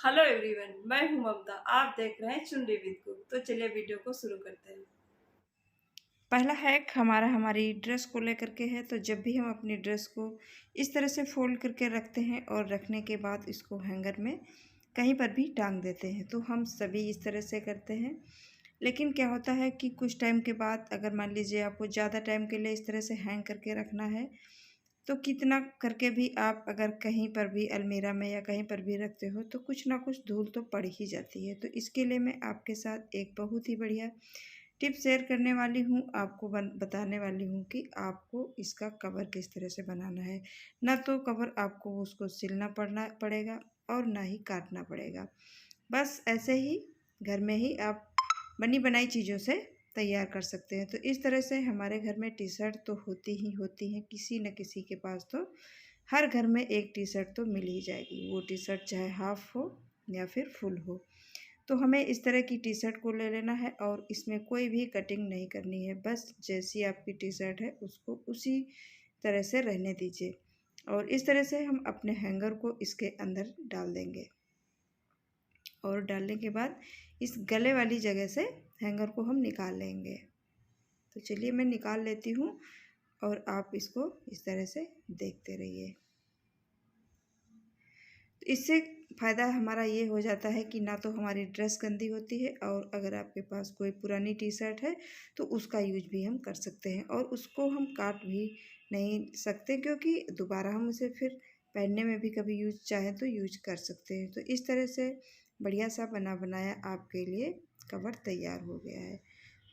Hello everyone, मैं हूं ममता। आप देख रहे हैं चुनरी विद कुक। तो चलिए वीडियो को शुरू करते हैं। पहला हैक हमारी ड्रेस को लेकर के है। तो जब भी हम अपनी ड्रेस को इस तरह से फोल्ड करके रखते हैं और रखने के बाद इसको हैंगर में कहीं पर भी टांग देते हैं, तो हम सभी इस तरह से करते हैं। लेकिन क्या होता है कि कुछ टाइम के बाद अगर मान लीजिए आपको ज़्यादा टाइम के लिए इस तरह से हैंग करके रखना है, तो कितना करके भी आप अगर कहीं पर भी अलमीरा में या कहीं पर भी रखते हो तो कुछ ना कुछ धूल तो पड़ ही जाती है। तो इसके लिए मैं आपके साथ एक बहुत ही बढ़िया टिप शेयर करने वाली हूँ। आपको बताने वाली हूँ कि आपको इसका कवर किस तरह से बनाना है। ना तो कवर आपको उसको सिलना पड़ेगा और ना ही काटना पड़ेगा। बस ऐसे ही घर में ही आप बनी बनाई चीज़ों से तैयार कर सकते हैं। तो इस तरह से हमारे घर में टी शर्ट तो होती ही होती हैं, किसी न किसी के पास तो हर घर में एक टी शर्ट तो मिल ही जाएगी। वो टी शर्ट चाहे हाफ हो या फिर फुल हो। तो हमें इस तरह की टी शर्ट को ले लेना है और इसमें कोई भी कटिंग नहीं करनी है। बस जैसी आपकी टी शर्ट है उसको उसी तरह से रहने दीजिए और इस तरह से हम अपने हैंगर को इसके अंदर डाल देंगे। और डालने के बाद इस गले वाली जगह से हैंगर को हम निकाल लेंगे। तो चलिए मैं निकाल लेती हूँ और आप इसको इस तरह से देखते रहिए। तो इससे फ़ायदा हमारा ये हो जाता है कि ना तो हमारी ड्रेस गंदी होती है, और अगर आपके पास कोई पुरानी टी शर्ट है तो उसका यूज भी हम कर सकते हैं और उसको हम काट भी नहीं सकते, क्योंकि दोबारा हम उसे फिर पहनने में भी कभी यूज चाहें तो यूज कर सकते हैं। तो इस तरह से बढ़िया सा बना बनाया आपके लिए कवर तैयार हो गया है।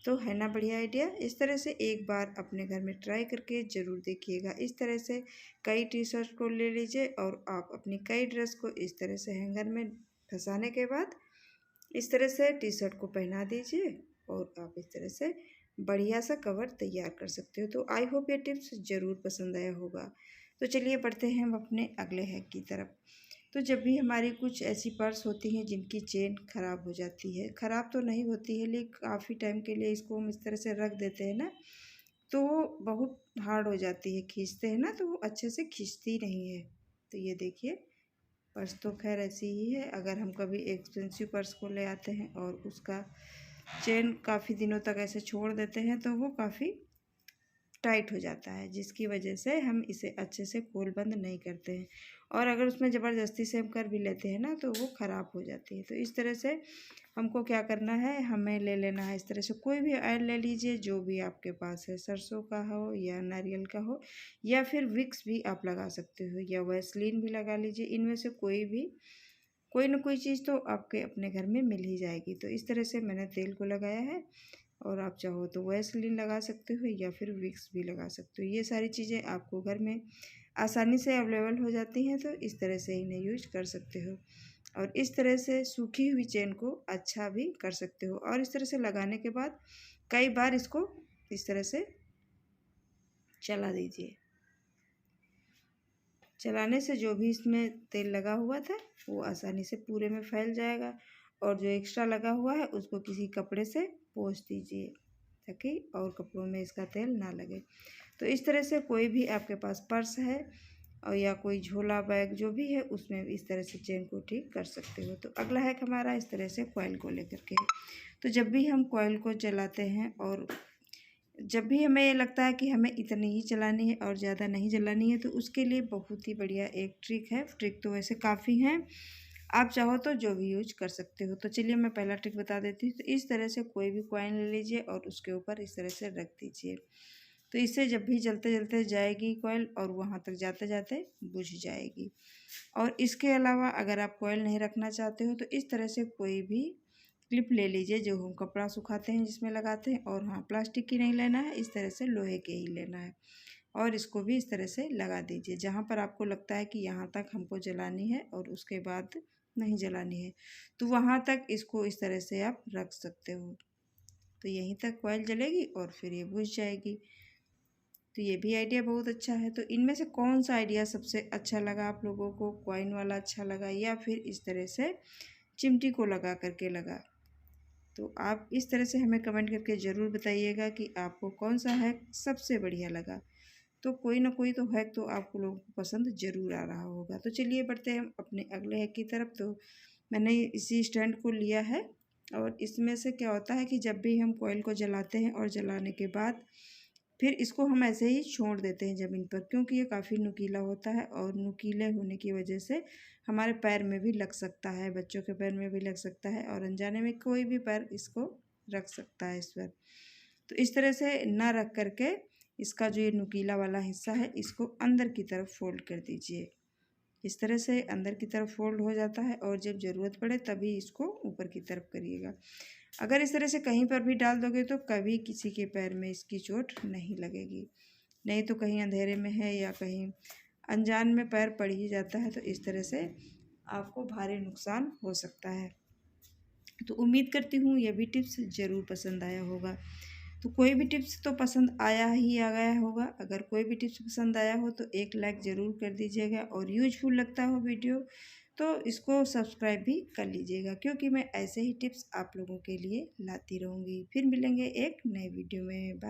तो है ना बढ़िया आइडिया। इस तरह से एक बार अपने घर में ट्राई करके ज़रूर देखिएगा। इस तरह से कई टी शर्ट को ले लीजिए और आप अपनी कई ड्रेस को इस तरह से हैंगर में फंसाने के बाद इस तरह से टी शर्ट को पहना दीजिए और आप इस तरह से बढ़िया सा कवर तैयार कर सकते हो। तो आई होप ये टिप्स ज़रूर पसंद आया होगा। तो चलिए बढ़ते हैं हम अपने अगले हैक की तरफ। तो जब भी हमारी कुछ ऐसी पर्स होती हैं जिनकी चेन ख़राब हो जाती है, ख़राब तो नहीं होती है लेकिन काफ़ी टाइम के लिए इसको हम इस तरह से रख देते हैं ना, तो वो बहुत हार्ड हो जाती है। खींचते हैं ना तो वो अच्छे से खींचती नहीं है। तो ये देखिए, पर्स तो खैर ऐसी ही है। अगर हम कभी एक्सपेंसिव पर्स को ले आते हैं और उसका चेन काफ़ी दिनों तक ऐसे छोड़ देते हैं तो वो काफ़ी टाइट हो जाता है, जिसकी वजह से हम इसे अच्छे से खोल बंद नहीं करते हैं। और अगर उसमें ज़बरदस्ती से हम कर भी लेते हैं ना तो वो ख़राब हो जाती है। तो इस तरह से हमको क्या करना है, हमें ले लेना है इस तरह से कोई भी ऑयल ले लीजिए जो भी आपके पास है, सरसों का हो या नारियल का हो या फिर विक्स भी आप लगा सकते हो या वैसलीन भी लगा लीजिए। इनमें से कोई ना कोई चीज़ तो आपके अपने घर में मिल ही जाएगी। तो इस तरह से मैंने तेल को लगाया है और आप चाहो तो वैसलीन लगा सकते हो या फिर विक्स भी लगा सकते हो। ये सारी चीज़ें आपको घर में आसानी से अवेलेबल हो जाती हैं, तो इस तरह से इन्हें यूज कर सकते हो। और इस तरह से सूखी हुई चेन को अच्छा भी कर सकते हो। और इस तरह से लगाने के बाद कई बार इसको इस तरह से चला दीजिए। चलाने से जो भी इसमें तेल लगा हुआ था वो आसानी से पूरे में फैल जाएगा, और जो एक्स्ट्रा लगा हुआ है उसको किसी कपड़े से पोंछ दीजिए ताकि और कपड़ों में इसका तेल ना लगे। तो इस तरह से कोई भी आपके पास पर्स है और या कोई झोला बैग जो भी है उसमें इस तरह से चेन को ठीक कर सकते हो। तो अगला हैक हमारा इस तरह से कॉइल को लेकर के है। तो जब भी हम कॉइल को चलाते हैं और जब भी हमें ये लगता है कि हमें इतनी ही चलानी है और ज़्यादा नहीं चलानी है, तो उसके लिए बहुत ही बढ़िया एक ट्रिक है। ट्रिक तो वैसे काफ़ी हैं, आप चाहो तो जो भी यूज कर सकते हो। तो चलिए मैं पहला ट्रिक बता देती हूँ। तो इस तरह से कोई भी कॉइन ले लीजिए और उसके ऊपर इस तरह से रख दीजिए। तो इससे जब भी जलते जलते जाएगी कॉइल और वहाँ तक जाते जाते बुझ जाएगी। और इसके अलावा अगर आप कॉइल नहीं रखना चाहते हो तो इस तरह से कोई भी क्लिप ले लीजिए जो हम कपड़ा सुखाते हैं जिसमें लगाते हैं। और हाँ, प्लास्टिक की नहीं लेना है, इस तरह से लोहे के ही लेना है। और इसको भी इस तरह से लगा दीजिए जहाँ पर आपको लगता है कि यहाँ तक हमको जलानी है और उसके बाद नहीं जलानी है, तो वहाँ तक इसको इस तरह से आप रख सकते हो। तो यहीं तक कॉइल जलेगी और फिर ये बुझ जाएगी। तो ये भी आइडिया बहुत अच्छा है। तो इनमें से कौन सा आइडिया सबसे अच्छा लगा आप लोगों को? कॉइन वाला अच्छा लगा या फिर इस तरह से चिमटी को लगा करके लगा? तो आप इस तरह से हमें कमेंट करके ज़रूर बताइएगा कि आपको कौन सा हैक सबसे बढ़िया लगा। तो कोई ना कोई तो हैक तो आपको लोगों को पसंद ज़रूर आ रहा होगा। तो चलिए बढ़ते हैं हम अपने अगले हैक की तरफ। तो मैंने इसी स्टैंड को लिया है और इसमें से क्या होता है कि जब भी हम कॉइल को जलाते हैं और जलाने के बाद फिर इसको हम ऐसे ही छोड़ देते हैं ज़मीन पर, क्योंकि ये काफ़ी नुकीला होता है और नुकीले होने की वजह से हमारे पैर में भी लग सकता है, बच्चों के पैर में भी लग सकता है और अनजाने में कोई भी पैर इसको रख सकता है इस पर। तो इस तरह से ना रख करके इसका जो ये नुकीला वाला हिस्सा है इसको अंदर की तरफ फोल्ड कर दीजिए। इस तरह से अंदर की तरफ फोल्ड हो जाता है और जब ज़रूरत पड़े तभी इसको ऊपर की तरफ करिएगा। अगर इस तरह से कहीं पर भी डाल दोगे तो कभी किसी के पैर में इसकी चोट नहीं लगेगी। नहीं तो कहीं अंधेरे में है या कहीं अनजान में पैर पड़ ही जाता है तो इस तरह से आपको भारी नुकसान हो सकता है। तो उम्मीद करती हूँ यह भी टिप्स ज़रूर पसंद आया होगा। तो कोई भी टिप्स तो पसंद आया ही आ गया होगा। अगर कोई भी टिप्स पसंद आया हो तो एक लाइक ज़रूर कर दीजिएगा और यूजफुल लगता हो वीडियो तो इसको सब्सक्राइब भी कर लीजिएगा, क्योंकि मैं ऐसे ही टिप्स आप लोगों के लिए लाती रहूँगी। फिर मिलेंगे एक नए वीडियो में। बाय।